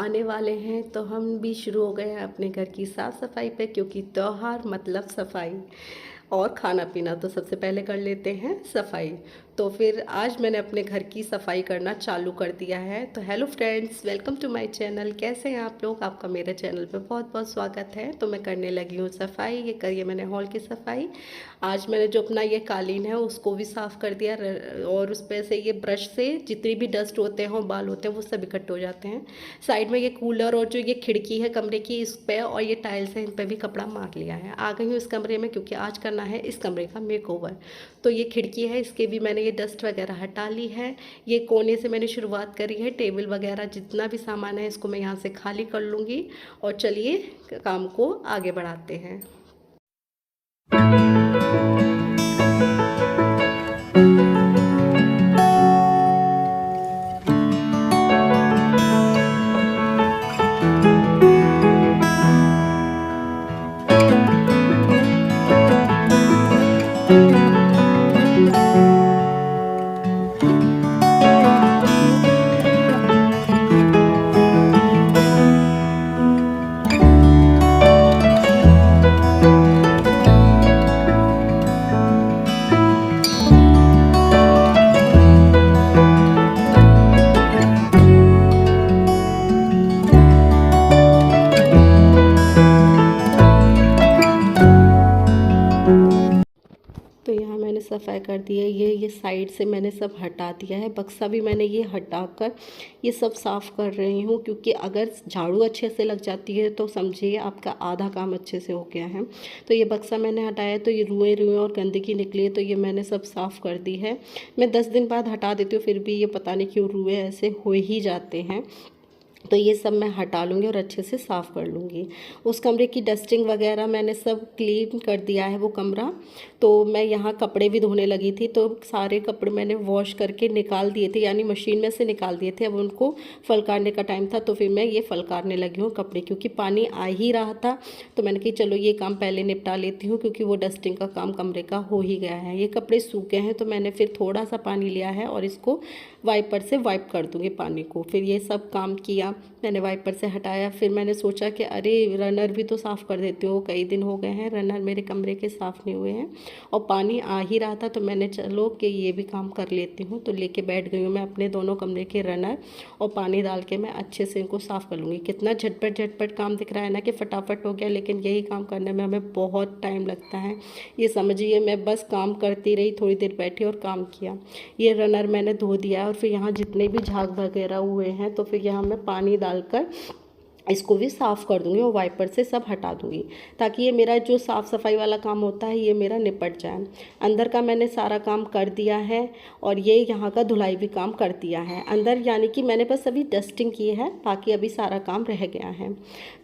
आने वाले हैं तो हम भी शुरू हो गए हैं अपने घर की साफ़ सफाई पे, क्योंकि त्योहार मतलब सफाई और खाना पीना तो सबसे पहले कर लेते हैं सफाई। तो फिर आज मैंने अपने घर की सफाई करना चालू कर दिया है। तो hello friends, welcome to my channel. कैसे हैं आप लोग? आपका मेरे चैनल पे बहुत बहुत स्वागत है। तो मैं करने लगी हूँ सफाई। ये करिए मैंने हॉल की सफाई। आज मैंने जो अपना ये कालीन है उसको भी साफ़ कर दिया, और उस पर से ये ब्रश से जितनी भी डस्ट होते हैं, बाल होते हैं, वो सब इकट्ठे हो जाते हैं। साइड में ये कूलर और जो ये खिड़की है कमरे की, इस पे और ये टाइल्स है, इन पे भी कपड़ा मार लिया है। आ गई हूँ इस कमरे में, क्योंकि आज करना है इस कमरे का मेकओवर। तो ये खिड़की है, इसके भी मैंने ये डस्ट वगैरह हटा ली है। ये कोने से मैंने शुरुआत करी है। टेबल वगैरह जितना भी सामान है इसको मैं यहाँ से खाली कर लूँगी, और चलिए काम को आगे बढ़ाते हैं। तो यहाँ मैंने सफाई कर दी है। ये साइड से मैंने सब हटा दिया है। बक्सा भी मैंने ये हटाकर ये सब साफ़ कर रही हूँ, क्योंकि अगर झाड़ू अच्छे से लग जाती है तो समझिए आपका आधा काम अच्छे से हो गया है। तो ये बक्सा मैंने हटाया, तो ये रुएँ रुएँ और गंदगी निकली है, तो ये मैंने सब साफ़ कर दी है। मैं 10 दिन बाद हटा देती हूँ, फिर भी ये पता नहीं क्यों रुएँ ऐसे हो ही जाते हैं। तो ये सब मैं हटा लूँगी और अच्छे से साफ़ कर लूँगी। उस कमरे की डस्टिंग वगैरह मैंने सब क्लीन कर दिया है वो कमरा। तो मैं यहाँ कपड़े भी धोने लगी थी, तो सारे कपड़े मैंने वॉश करके निकाल दिए थे, यानी मशीन में से निकाल दिए थे। अब उनको फलकारने का टाइम था, तो फिर मैं ये फलकारने लगी हूँ कपड़े, क्योंकि पानी आ ही रहा था। तो मैंने कहा चलो ये काम पहले निपटा लेती हूँ, क्योंकि वो डस्टिंग का काम कमरे का हो ही गया है। ये कपड़े सूखे हैं, तो मैंने फिर थोड़ा सा पानी लिया है और इसको वाइपर से वाइप कर दूँगी पानी को। फिर ये सब काम किया, मैंने वाइपर से हटाया। फिर मैंने सोचा कि अरे रनर भी तो साफ़ कर देती हूँ, कई दिन हो गए हैं रनर मेरे कमरे के साफ़ नहीं हुए हैं, और पानी आ ही रहा था। तो मैंने चलो कि ये भी काम कर लेती हूँ। तो लेके बैठ गई हूँ मैं अपने दोनों कमरे के रनर, और पानी डाल के मैं अच्छे से इनको साफ़ कर लूँगी। कितना झटपट झटपट काम दिख रहा है ना, कि फटाफट हो गया, लेकिन यही काम करने में हमें बहुत टाइम लगता है। ये समझिए मैं बस काम करती रही, थोड़ी देर बैठी और काम किया। ये रनर मैंने धो दिया, और फिर यहाँ जितने भी झाग वगैरह हुए हैं, तो फिर यहाँ मैं पानी डालकर इसको भी साफ़ कर दूँगी और वाइपर से सब हटा दूँगी, ताकि ये मेरा जो साफ़ सफाई वाला काम होता है ये मेरा निपट जाए। अंदर का मैंने सारा काम कर दिया है, और ये यहाँ का धुलाई भी काम कर दिया है अंदर, यानी कि मैंने बस अभी डस्टिंग की है, बाकी अभी सारा काम रह गया है।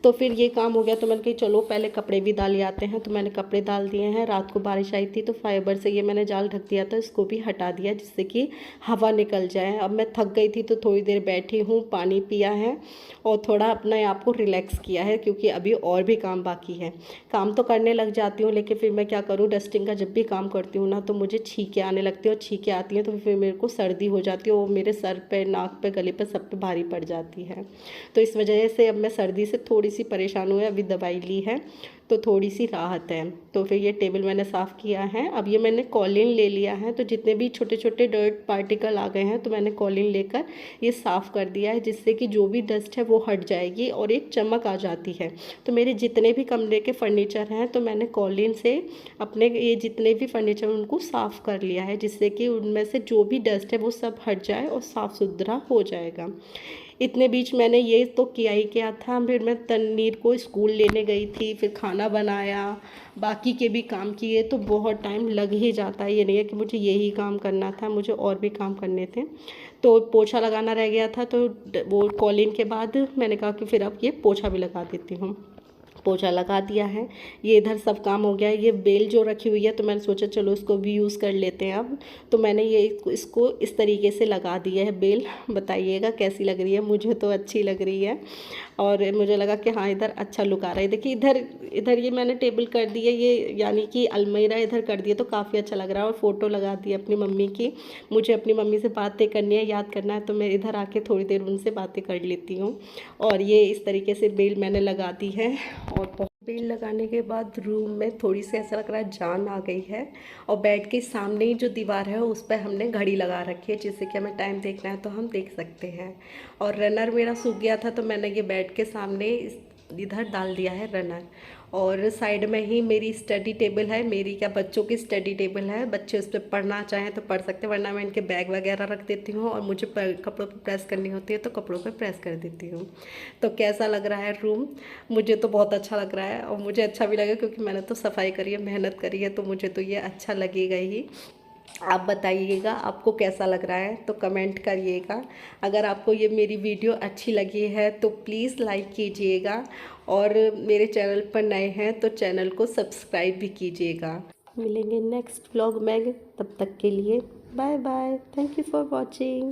तो फिर ये काम हो गया, तो मैंने कहा चलो पहले कपड़े भी डाल आते हैं। तो मैंने कपड़े डाल दिए हैं। रात को बारिश आई थी, तो फाइबर से ये मैंने जाल ढक दिया था, इसको भी हटा दिया, जिससे कि हवा निकल जाए। अब मैं थक गई थी, तो थोड़ी देर बैठी हूँ, पानी पिया है और थोड़ा अपने आप को रिलैक्स किया है, क्योंकि अभी और भी काम बाकी है। काम तो करने लग जाती हूँ, लेकिन फिर मैं क्या करूँ, डस्टिंग का जब भी काम करती हूँ ना, तो मुझे छींकें आने लगती हैं, और छींकें आती हैं तो फिर मेरे को सर्दी हो जाती है, और मेरे सर पे, नाक पे, गले पे, सब पे भारी पड़ जाती है। तो इस वजह से अब मैं सर्दी से थोड़ी सी परेशान हुई, अभी दवाई ली है तो थोड़ी सी राहत है। तो फिर ये टेबल मैंने साफ़ किया है। अब ये मैंने कॉलिन ले लिया है, तो जितने भी छोटे छोटे डर्ट पार्टिकल आ गए हैं, तो मैंने कॉलिन लेकर ये साफ़ कर दिया है, जिससे कि जो भी डस्ट है वो हट जाएगी और एक चमक आ जाती है। तो मेरे जितने भी कमरे के फर्नीचर हैं, तो मैंने कॉलिन से अपने ये जितने भी फर्नीचर उनको साफ़ कर लिया है, जिससे कि उनमें से जो भी डस्ट है वो सब हट जाए और साफ़ सुथरा हो जाएगा। इतने बीच मैंने ये तो किया ही क्या था, फिर मैं तन्वीर को स्कूल लेने गई थी, फिर खाना बनाया, बाकी के भी काम किए, तो बहुत टाइम लग ही जाता है। ये नहीं है कि मुझे यही काम करना था, मुझे और भी काम करने थे। तो पोछा लगाना रह गया था, तो वो कॉलिंग के बाद मैंने कहा कि फिर अब ये पोछा भी लगा देती हूँ। पोछा लगा दिया है। ये इधर सब काम हो गया है। ये बेल जो रखी हुई है तो मैंने सोचा चलो इसको भी यूज़ कर लेते हैं अब। तो मैंने ये इसको इस तरीके से लगा दिया है बेल। बताइएगा कैसी लग रही है, मुझे तो अच्छी लग रही है और मुझे लगा कि हाँ इधर अच्छा लुक आ रहा है। देखिए इधर इधर ये मैंने टेबल कर दी है, ये यानी कि अलमीरा इधर कर दिया तो काफ़ी अच्छा लग रहा है। और फ़ोटो लगा दी अपनी मम्मी की। मुझे अपनी मम्मी से बातें करनी है, याद करना है, तो मैं इधर आके थोड़ी देर उनसे बातें कर लेती हूँ। और ये इस तरीके से बेल मैंने लगा दी है। और बेल लगाने के बाद रूम में थोड़ी सी ऐसा लग रहा है जान आ गई है। और बेड के सामने ही जो दीवार है उस पर हमने घड़ी लगा रखी है, जिससे कि हमें टाइम देखना है तो हम देख सकते हैं। और रनर मेरा सूख गया था तो मैंने ये बेड के सामने इधर डाल दिया है रनर। और साइड में ही मेरी स्टडी टेबल है, मेरी क्या बच्चों की स्टडी टेबल है। बच्चे उस पर पढ़ना चाहें तो पढ़ सकते हैं, वरना मैं इनके बैग वगैरह रख देती हूँ। और मुझे कपड़ों पर प्रेस करनी होती है तो कपड़ों पर प्रेस कर देती हूँ। तो कैसा लग रहा है रूम? मुझे तो बहुत अच्छा लग रहा है और मुझे अच्छा भी लगा क्योंकि मैंने तो सफाई करी है, मेहनत करी है, तो मुझे तो ये अच्छा लगेगा ही। आप बताइएगा आपको कैसा लग रहा है तो कमेंट करिएगा। अगर आपको ये मेरी वीडियो अच्छी लगी है तो प्लीज़ लाइक कीजिएगा। और मेरे चैनल पर नए हैं तो चैनल को सब्सक्राइब भी कीजिएगा। मिलेंगे नेक्स्ट व्लॉग में, तब तक के लिए bye bye. Thank you for watching.